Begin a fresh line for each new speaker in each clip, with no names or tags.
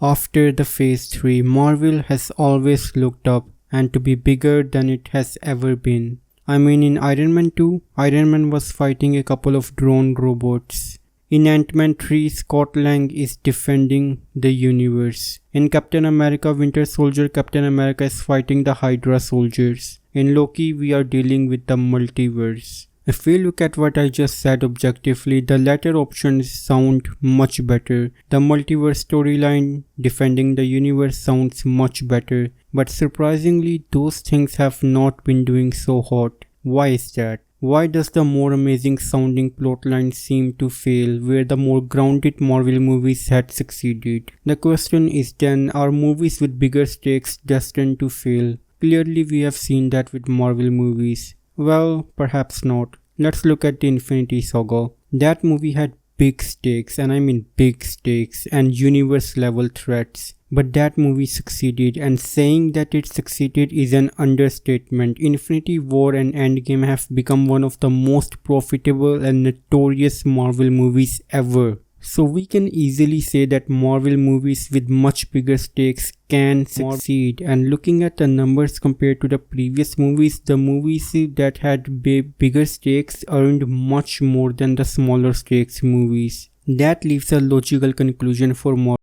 After the Phase 3, Marvel has always looked up and to be bigger than it has ever been. I mean, in Iron Man 2, Iron Man was fighting a couple of drone robots. In Ant-Man 3, Scott Lang is defending the universe. In Captain America Winter Soldier, Captain America is fighting the Hydra soldiers. In Loki, we are dealing with the multiverse. If we look at what I just said objectively, the latter options sound much better. The multiverse storyline defending the universe sounds much better, but surprisingly those things have not been doing so hot. Why is that? Why does the more amazing sounding plotline seem to fail where the more grounded Marvel movies had succeeded? The question is then, are movies with bigger stakes destined to fail? Clearly we have seen that with Marvel movies. Well, perhaps not. Let's look at the Infinity Saga. That movie had big stakes, and I mean big stakes, and universe level threats. But that movie succeeded, and saying that it succeeded is an understatement. Infinity War and Endgame have become one of the most profitable and notorious Marvel movies ever. So we can easily say that Marvel movies with much bigger stakes can succeed, and looking at the numbers compared to the previous movies, the movies that had bigger stakes earned much more than the smaller stakes movies. That leaves a logical conclusion for Marvel.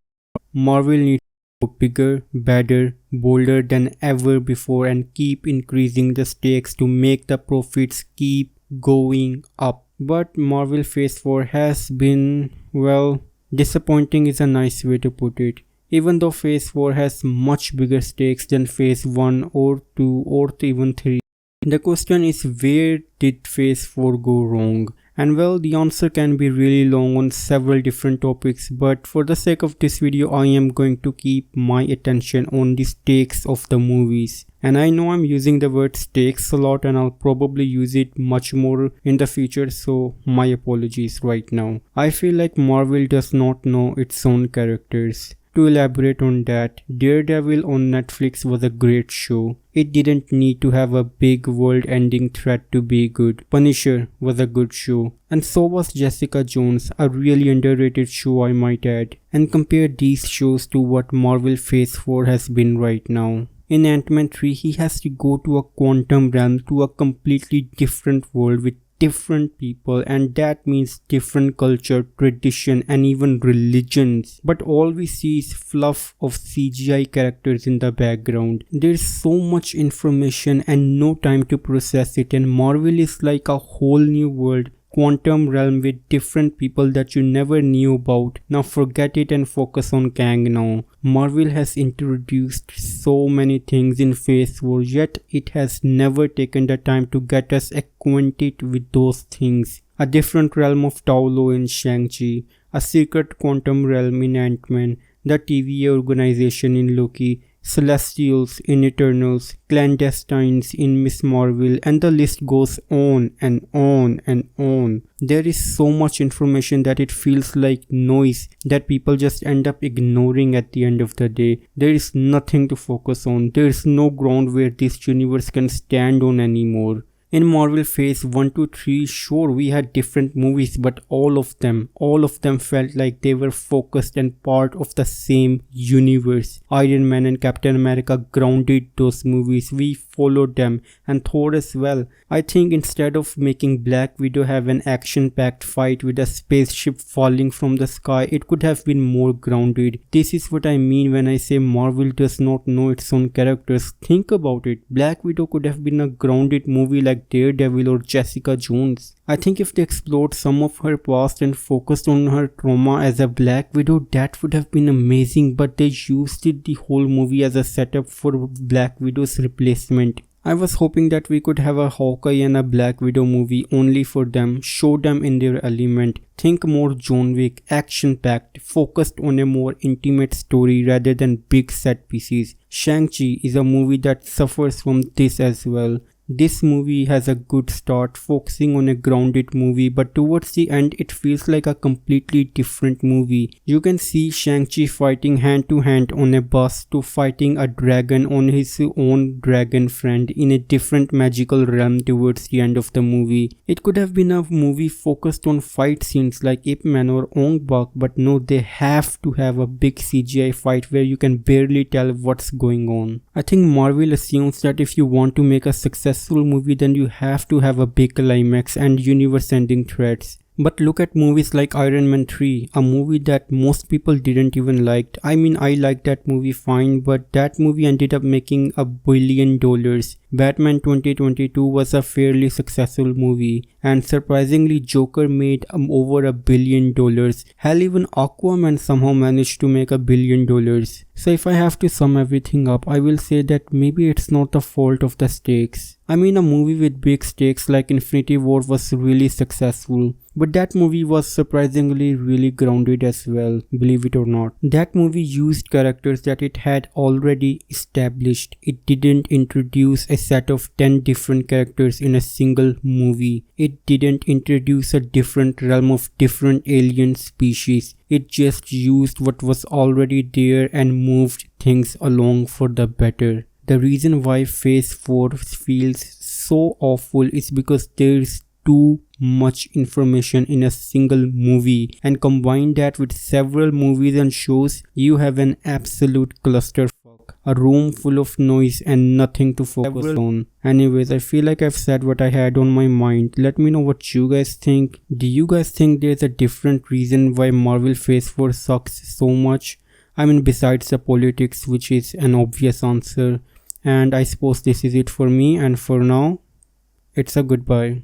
Marvel needs to go bigger, better, bolder than ever before and keep increasing the stakes to make the profits keep going up. But Marvel Phase 4 has been, well, disappointing is a nice way to put it. Even though Phase 4 has much bigger stakes than Phase 1 or 2 or even 3. The question is, where did Phase 4 go wrong? And well, the answer can be really long on several different topics, but for the sake of this video, I am going to keep my attention on the stakes of the movies. And I know I'm using the word stakes a lot, and I'll probably use it much more in the future, so my apologies right now. I feel like Marvel does not know its own characters. To elaborate on that, Daredevil on Netflix was a great show. It didn't need to have a big world-ending threat to be good. Punisher was a good show. And so was Jessica Jones, a really underrated show I might add. And compare these shows to what Marvel Phase 4 has been right now. In Ant-Man 3, he has to go to a quantum realm, to a completely different world with different people, and that means different culture, tradition, and even religions. But all we see is fluff of CGI characters in the background. There's so much information and no time to process it, and Marvel is like a whole new world, quantum realm with different people that you never knew about. Now forget it and focus on Kang now. Marvel has introduced so many things in Phase 4, yet it has never taken the time to get us acquainted with those things. A different realm of Taolo in Shang Chi, a secret quantum realm in Ant-Man, the TVA organization in Loki, Celestials in Eternals, clandestines in Miss Marvel, and the list goes on and on and on. There is so much information that it feels like noise that people just end up ignoring at the end of the day. There is nothing to focus on. There is no ground where this universe can stand on anymore. In Marvel Phase 1 to 3, sure, we had different movies, but all of them felt like they were focused and part of the same universe. Iron Man and Captain America grounded those movies. We followed them, and Thor as well. I think instead of making Black Widow have an action-packed fight with a spaceship falling from the sky, it could have been more grounded. This is what I mean when I say Marvel does not know its own characters. Think about it. Black Widow could have been a grounded movie like Daredevil or Jessica Jones. I think if they explored some of her past and focused on her trauma as a Black Widow, that would have been amazing, but they used the whole movie as a setup for Black Widow's replacement. I was hoping that we could have a Hawkeye and a Black Widow movie only for them, show them in their element. Think more John Wick, action-packed, focused on a more intimate story rather than big set pieces. Shang Chi is a movie that suffers from this as well. This movie has a good start, focusing on a grounded movie, but towards the end it feels like a completely different movie. You can see Shang-Chi fighting hand to hand on a bus to fighting a dragon on his own dragon friend in a different magical realm towards the end of the movie. It could have been a movie focused on fight scenes like Ip Man or Ong Bak, but no, they have to have a big CGI fight where you can barely tell what's going on. I think Marvel assumes that if you want to make a successful movie, then you have to have a big climax and universe-ending threats. But look at movies like Iron Man 3, a movie that most people didn't even like. I mean, I liked that movie fine, but that movie ended up making $1 billion. Batman 2022 was a fairly successful movie, and surprisingly Joker made over $1 billion. Hell, even Aquaman somehow managed to make $1 billion. So if I have to sum everything up, I will say that maybe it's not the fault of the stakes. I mean, a movie with big stakes like Infinity War was really successful, but that movie was surprisingly really grounded as well, believe it or not. That movie used characters that it had already established. It didn't introduce a set of 10 different characters in a single movie. It didn't introduce a different realm of different alien species. It just used what was already there and moved things along for the better. The reason why Phase 4 feels so awful is because there's too much information in a single movie, and combine that with several movies and shows, you have an absolute clusterfuck. A room full of noise and nothing to focus on. Anyways, I feel like I've said what I had on my mind. Let me know what you guys think. Do you guys think there's a different reason why Marvel Phase 4 sucks so much? I mean, besides the politics, which is an obvious answer. And I suppose this is it for me, and for now, it's a goodbye.